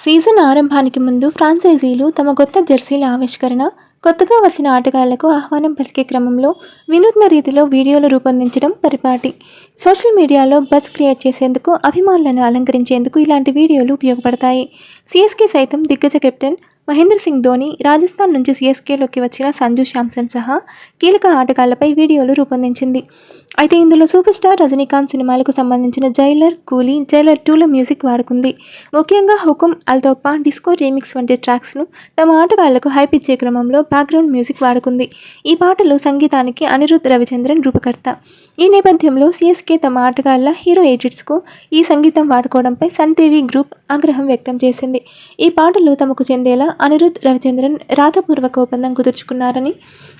Season ఆరంభానికి ముందు ఫ్రాంచైజీలు తమ కొత్త జెర్సీల ఆవిష్కరణ, కొత్తగా వచ్చిన ఆటగాళ్లకు ఆహ్వానం పలికే క్రమంలో వినూత్న రీతిలో వీడియోలు రూపొందించడం పరిపాటి. సోషల్ మీడియాలో బజ్ క్రియేట్ చేసేందుకు, అభిమానులను అలంకరించేందుకు ఇలాంటి వీడియోలు ఉపయోగపడతాయి. సీఎస్కే సైతం దిగ్గజ కెప్టెన్ మహేంద్ర సింగ్ ధోని, రాజస్థాన్ నుంచి సీఎస్కేలోకి వచ్చిన సంజు శాంసన్ సహా కీలక ఆటగాళ్లపై వీడియోలు రూపొందించింది. అయితే ఇందులో సూపర్ స్టార్ రజనీకాంత్ సినిమాలకు సంబంధించిన జైలర్, కూలీ, జైలర్ 2ల మ్యూజిక్ వాడుకుంది. ముఖ్యంగా హుకుం, అల్తోఫా, డిస్కో రీమిక్స్ వంటి ట్రాక్స్ను తమ ఆటగాళ్లకు హైప్ ఇచ్చే క్రమంలో బ్యాక్గ్రౌండ్ మ్యూజిక్ వాడుకుంది. ఈ పాటలు సంగీతానికి అనిరుద్ రవిచంద్రన్ రూపకర్త. ఈ నేపథ్యంలో సీఎస్కే తమ ఆటగాళ్ల హీరో ఎడిట్స్కు ఈ సంగీతం వాడుకోవడంపై సన్ టీవీ గ్రూప్ ఆగ్రహం వ్యక్తం చేసింది. ఈ పాటలు తమకు చెందేలా అనిరుద్ రవిచంద్రన్ రాతపూర్వక ఒప్పందం కుదుర్చుకున్నారని,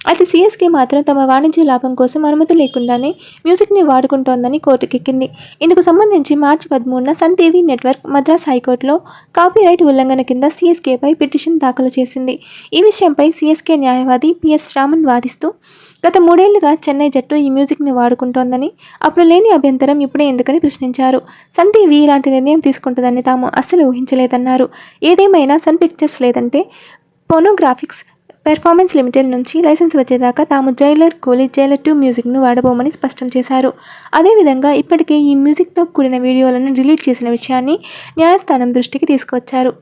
అయితే సీఎస్కే మాత్రం తమ వాణిజ్య లాభం కోసం అనుమతి లేకుండానే మ్యూజిక్ని వాడుకుంటోందని కోర్టుకెక్కింది. ఇందుకు సంబంధించి మార్చి 13న సన్ టీవీ నెట్వర్క్ మద్రాస్ హైకోర్టులో కాపీరైట్ ఉల్లంఘన కింద సీఎస్కేపై పిటిషన్ దాఖలు చేసింది. ఈ విషయంపై సీఎస్కే న్యాయవాది పిఎస్ రామన్ వాదిస్తూ, గత 3 ఏళ్లుగా చెన్నై జట్టు ఈ మ్యూజిక్ని వాడుకుంటోందని, అప్పుడు లేని అభ్యంతరం ఇప్పుడే ఎందుకని ప్రశ్నించారు. సన్ టీవీ ఇలాంటి నిర్ణయం తీసుకుంటుందని తాము అస్సలు ఊహించలేదన్నారు. ఏదేమైనా సన్ పిక్చర్స్ లేదంటే ఫోనోగ్రాఫిక్స్ పెర్ఫార్మెన్స్ లిమిటెడ్ నుంచి లైసెన్స్ వచ్చేదాకా తాము జైలర్, కూలీ, జైలర్ 2 మ్యూజిక్ను వాడబోమని స్పష్టం చేశారు. అదేవిధంగా ఇప్పటికే ఈ మ్యూజిక్తో కూడిన వీడియోలను డిలీట్ చేసిన విషయాన్ని న్యాయస్థానం దృష్టికి తీసుకువచ్చారు.